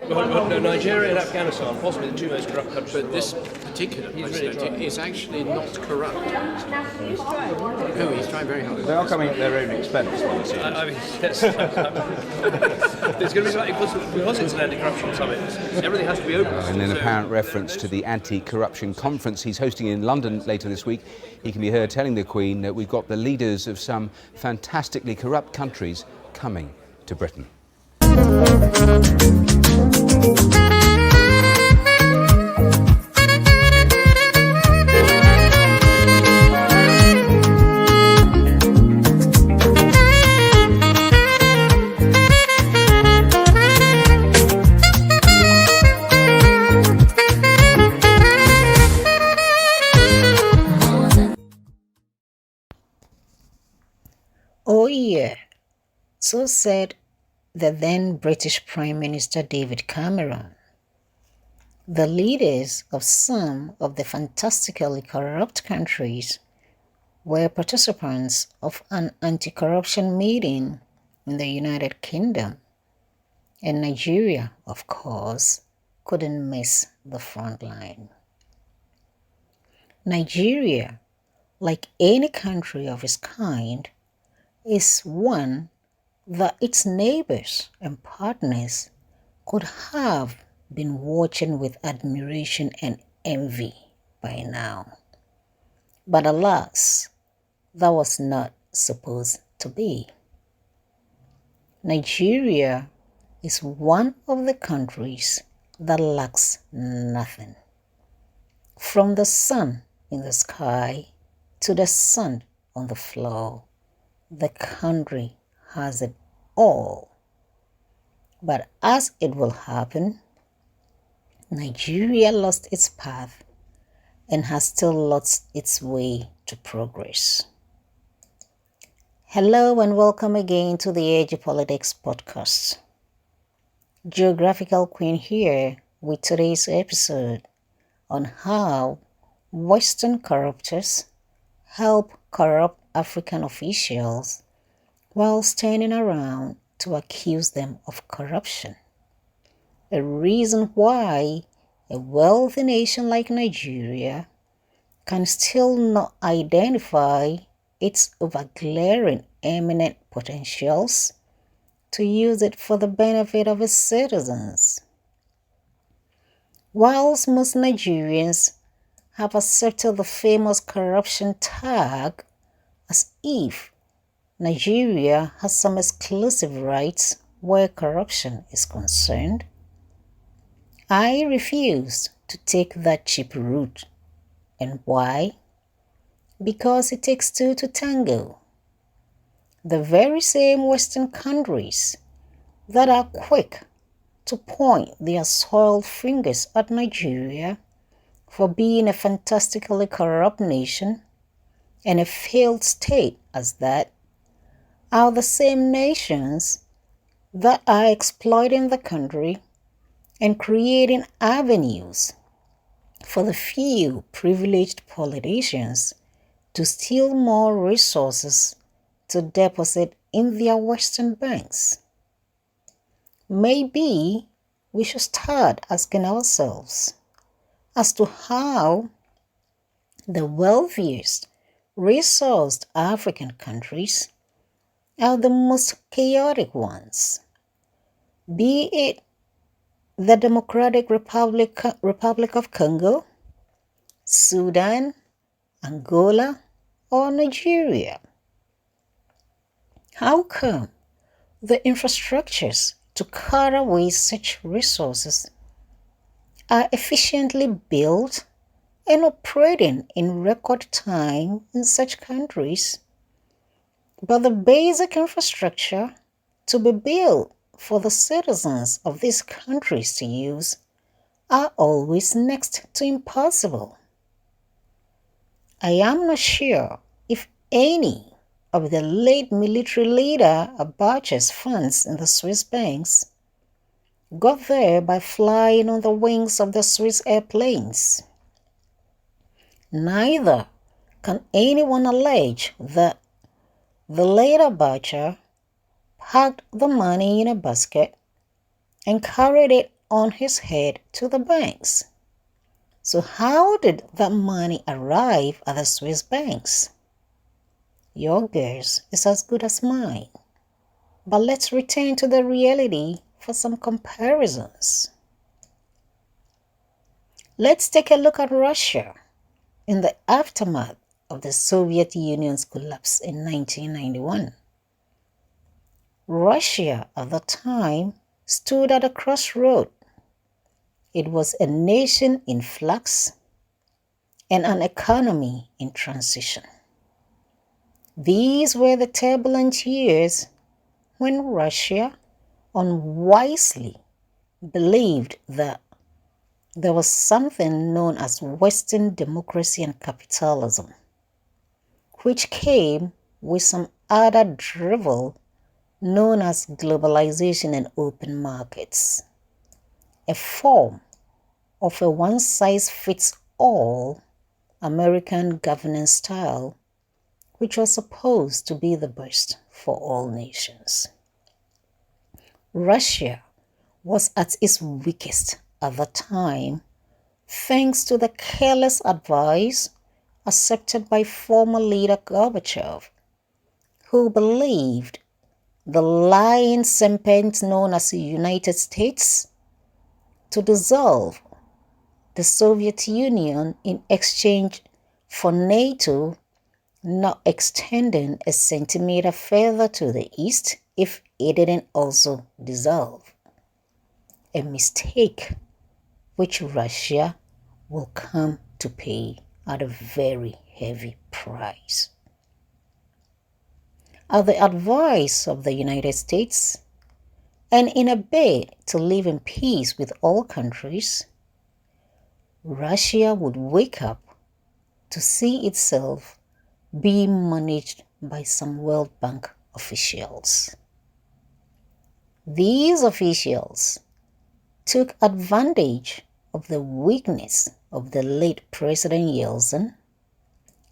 Well, no, Nigeria and Afghanistan, possibly the two most corrupt countries in But the this world. particular He's president really is actually not corrupt. No, he's trying very hard. They are coming at their own expense, one seems. I mean, yes. There's going to be slightly, because it's an anti-corruption summit, everything has to be open. In an apparent reference to the anti-corruption conference he's hosting in London later this week, he can be heard telling the Queen that we've got the leaders of some fantastically corrupt countries coming to Britain. Oh yeah, so said the then British Prime Minister David Cameron. The leaders of some of the fantastically corrupt countries were participants of an anti-corruption meeting in the United Kingdom, and Nigeria, of course, couldn't miss the front line. Nigeria, like any country of its kind, is one that its neighbors and partners could have been watching with admiration and envy by now. But alas, that was not supposed to be. Nigeria is one of the countries that lacks nothing. From the sun in the sky to the sun on the floor, the country has it all. But as it will happen, Nigeria lost its path and has still lost its way to progress. Hello and welcome again to the Edge of Politics podcast. Geographical Queen here with today's episode on how Western corruptors help corrupt African officials while standing around to accuse them of corruption. A reason why a wealthy nation like Nigeria can still not identify its overglaring eminent potentials to use it for the benefit of its citizens. Whilst most Nigerians have accepted the famous corruption tag as if Nigeria has some exclusive rights where corruption is concerned, I refuse to take that cheap route. And why? Because it takes two to tango. The very same Western countries that are quick to point their soiled fingers at Nigeria for being a fantastically corrupt nation and a failed state as that, are the same nations that are exploiting the country and creating avenues for the few privileged politicians to steal more resources to deposit in their Western banks. Maybe we should start asking ourselves as to how the wealthiest, resourced African countries are the most chaotic ones, be it the Democratic Republic of Congo, Sudan, Angola, or Nigeria. How come the infrastructures to cut away such resources are efficiently built and operating in record time in such countries, but the basic infrastructure to be built for the citizens of these countries to use are always next to impossible? I am not sure if any of the late military leader Abacha's funds in the Swiss banks got there by flying on the wings of the Swiss airplanes. Neither can anyone allege that the late Abacha packed the money in a basket and carried it on his head to the banks. So how did that money arrive at the Swiss banks? Your guess is as good as mine. But let's return to the reality for some comparisons. Let's take a look at Russia in the aftermath of the Soviet Union's collapse in 1991. Russia at the time stood at a crossroad. It was a nation in flux and an economy in transition. These were the turbulent years when Russia unwisely believed that there was something known as Western democracy and capitalism, which came with some other drivel known as globalization and open markets, a form of a one-size-fits-all American governance style, which was supposed to be the best for all nations. Russia was at its weakest at the time, thanks to the careless advice accepted by former leader Gorbachev, who believed the lying serpent known as the United States to dissolve the Soviet Union in exchange for NATO not extending a centimeter further to the east if it didn't also dissolve. A mistake which Russia will come to pay at a very heavy price. At the advice of the United States, and in a bid to live in peace with all countries, Russia would wake up to see itself being managed by some World Bank officials. These officials took advantage of the weakness of the late President Yeltsin,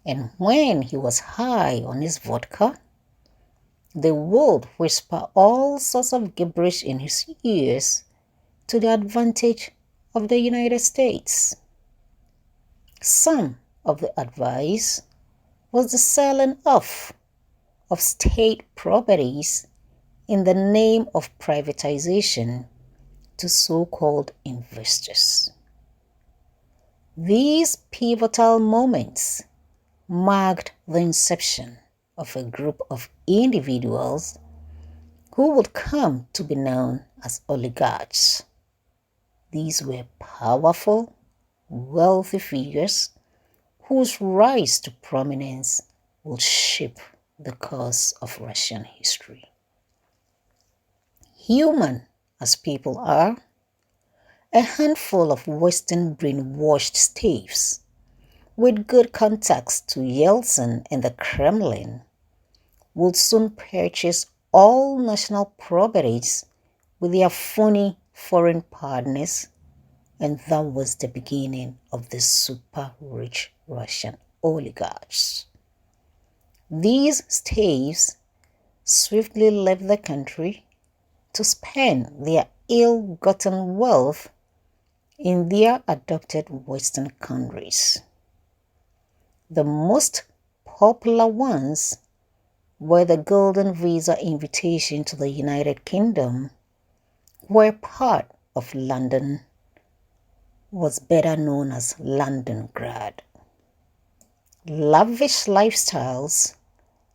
and when he was high on his vodka, they would whisper all sorts of gibberish in his ears to the advantage of the United States. Some of the advice was the selling off of state properties in the name of privatization to so-called investors. These pivotal moments marked the inception of a group of individuals who would come to be known as oligarchs. These were powerful, wealthy figures whose rise to prominence will shape the course of Russian history. Human as people are, a handful of Western brainwashed staves with good contacts to Yeltsin and the Kremlin would soon purchase all national properties with their phony foreign partners, and that was the beginning of the super-rich Russian oligarchs. These staves swiftly left the country to spend their ill-gotten wealth in their adopted Western countries. The most popular ones were the Golden Visa invitation to the United Kingdom, where part of London was better known as Londongrad. Lavish lifestyles,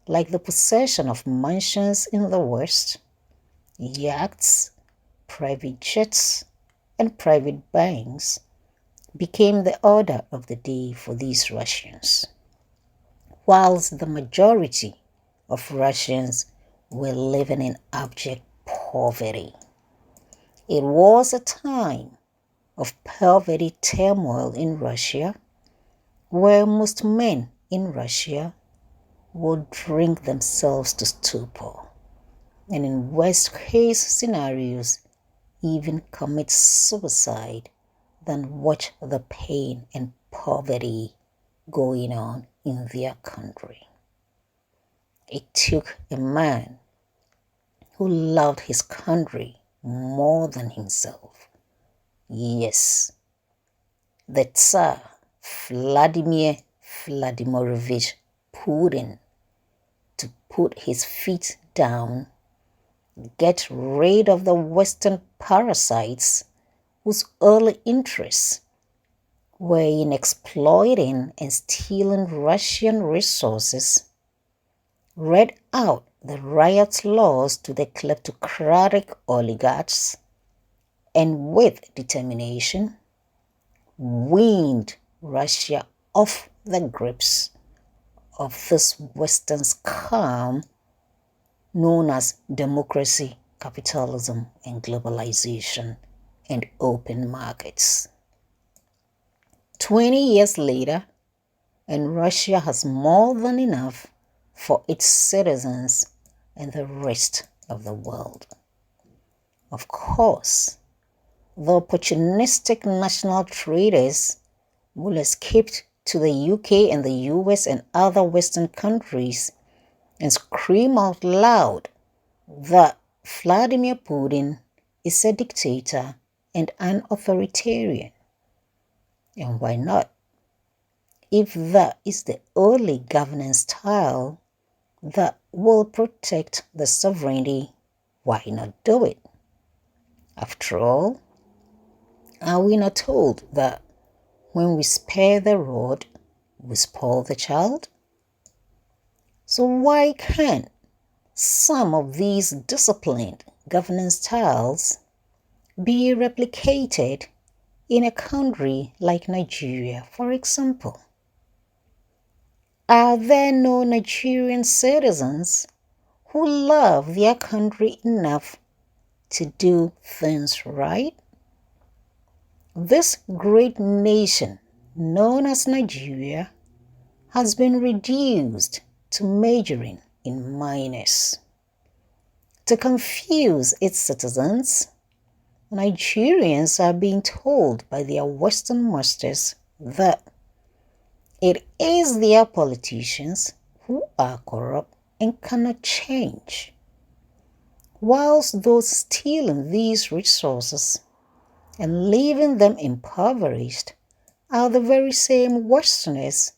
like the possession of mansions in the West, yachts, private jets, and private banks, became the order of the day for these Russians, whilst the majority of Russians were living in abject poverty. It was a time of poverty turmoil in Russia, where most men in Russia would drink themselves to stupor, and in worst-case scenarios, even commit suicide than watch the pain and poverty going on in their country. It took a man who loved his country more than himself Yes, the Tsar Vladimir Vladimirovich Putin to put his feet down, get rid of the Western parasites whose early interests were in exploiting and stealing Russian resources, read out the riot laws to the kleptocratic oligarchs, and with determination weaned Russia off the grips of this Western scam known as democracy, capitalism, and globalization and open markets. 20 years later, and Russia has more than enough for its citizens and the rest of the world. Of course, the opportunistic national traders will escape to the UK and the US and other Western countries and scream out loud that Vladimir Putin is a dictator and an authoritarian. And why not? If that is the only governance style that will protect the sovereignty, why not do it? After all, are we not told that when we spare the rod, we spoil the child? So why can't some of these disciplined governance styles be replicated in a country like Nigeria, for example? Are there no Nigerian citizens who love their country enough to do things right? This great nation, known as Nigeria, has been reduced to majoring in minors. To confuse its citizens, Nigerians are being told by their Western masters that it is their politicians who are corrupt and cannot change, whilst those stealing these resources and leaving them impoverished are the very same Westerners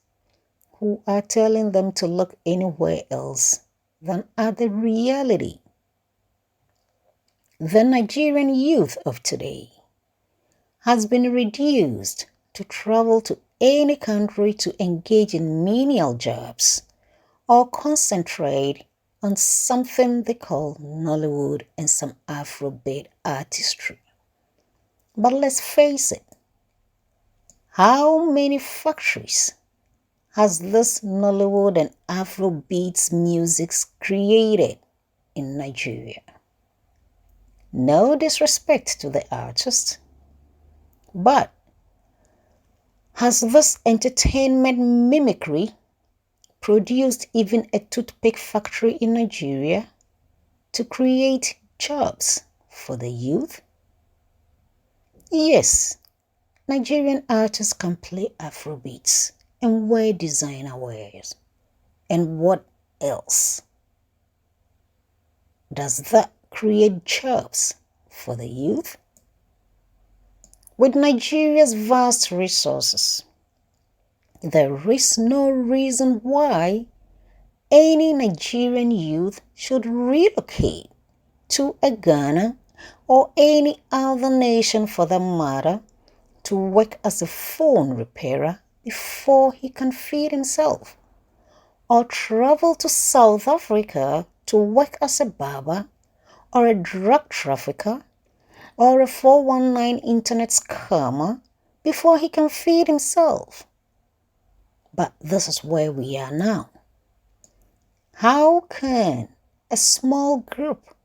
who are telling them to look anywhere else than at the reality. The Nigerian youth of today has been reduced to travel to any country to engage in menial jobs or concentrate on something they call Nollywood and some Afrobeat artistry. But let's face it, how many factories has this Nollywood and Afrobeats music created in Nigeria? No disrespect to the artist, but has this entertainment mimicry produced even a toothpick factory in Nigeria to create jobs for the youth? Yes, Nigerian artists can play Afrobeats and wear designer wears. And what else? Does that create jobs for the youth? With Nigeria's vast resources, there is no reason why any Nigerian youth should relocate to a Ghana or any other nation for that matter to work as a phone repairer before he can feed himself, or travel to South Africa to work as a barber or a drug trafficker or a 419 internet scammer before he can feed himself. But this is where we are now. How can a small group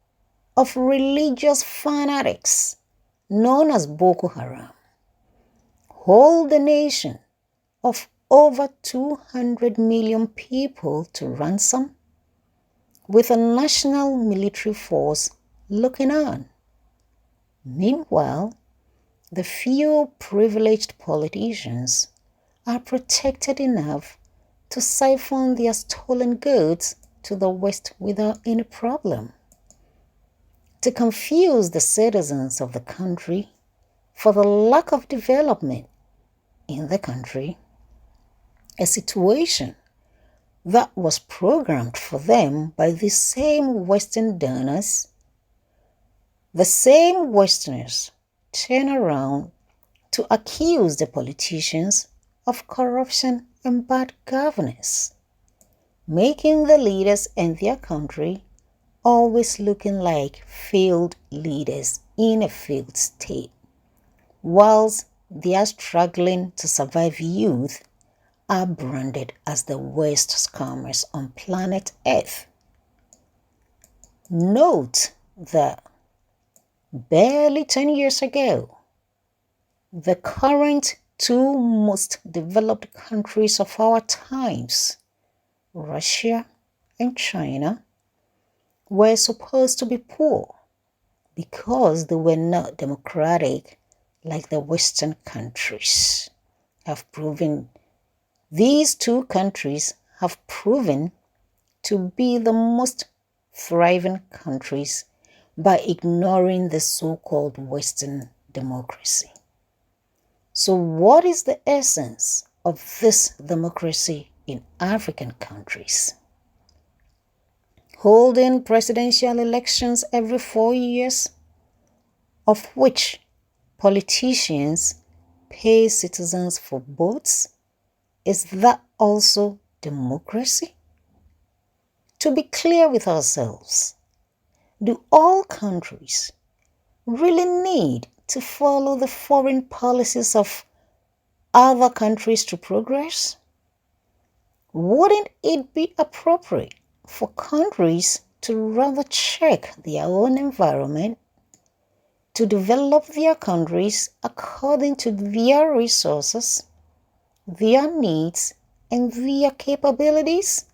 of religious fanatics known as Boko Haram hold a nation of over 200 million people to ransom with a national military force looking on? Meanwhile, the few privileged politicians are protected enough to siphon their stolen goods to the West without any problem. To confuse the citizens of the country, for the lack of development in the country, a situation that was programmed for them by the same Western donors. The same Westerners turn around to accuse the politicians of corruption and bad governance, making the leaders and their country always looking like failed leaders in a failed state, whilst their struggling to survive youth are branded as the worst scammers on planet Earth. Note that barely 10 years ago, the current two most developed countries of our times, Russia and China, were supposed to be poor because they were not democratic like the Western countries These two countries have proven to be the most thriving countries by ignoring the so-called Western democracy. So what is the essence of this democracy in African countries? Holding presidential elections every 4 years, of which politicians pay citizens for votes. Is that also democracy? To be clear with ourselves, do all countries really need to follow the foreign policies of other countries to progress? Wouldn't it be appropriate for countries to rather check their own environment, to develop their countries according to their resources, their needs, and their capabilities?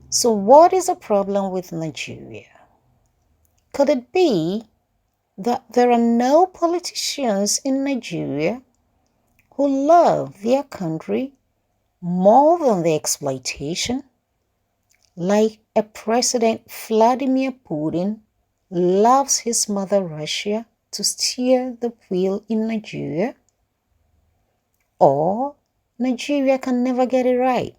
So what is the problem with Nigeria? Could it be that there are no politicians in Nigeria who love their country more than the exploitation? Like a President Vladimir Putin loves his mother Russia to steer the wheel in Nigeria? Or Nigeria can never get it right?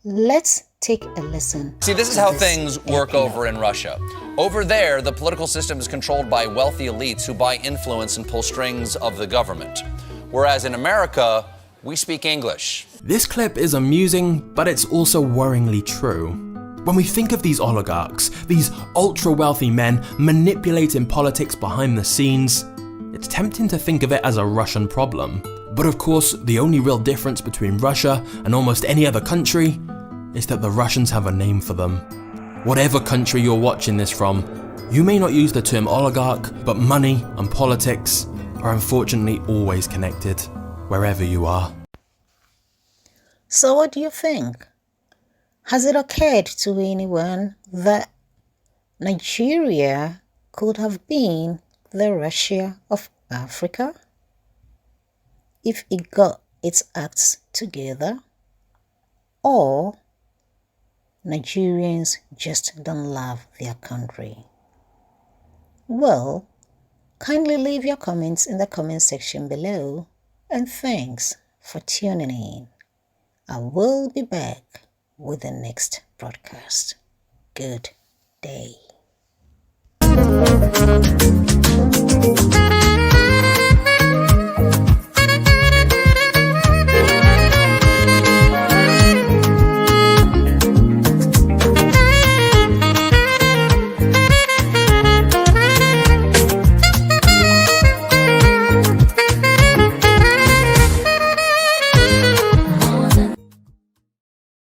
Let's take a listen. See, this is how things work over in Russia. Over there, the political system is controlled by wealthy elites who buy influence and pull strings of the government. Whereas in America, we speak English. This clip is amusing, but it's also worryingly true. When we think of these oligarchs, these ultra-wealthy men manipulating politics behind the scenes, it's tempting to think of it as a Russian problem. But of course, the only real difference between Russia and almost any other country is that the Russians have a name for them. Whatever country you're watching this from, you may not use the term oligarch, but money and politics are unfortunately always connected, wherever you are. So what do you think? Has it occurred to anyone that Nigeria could have been the Russia of Africa if it got its acts together? Or Nigerians just don't love their country? Well, kindly leave your comments in the comment section below, and thanks for tuning in. I will be back with the next broadcast. Good day.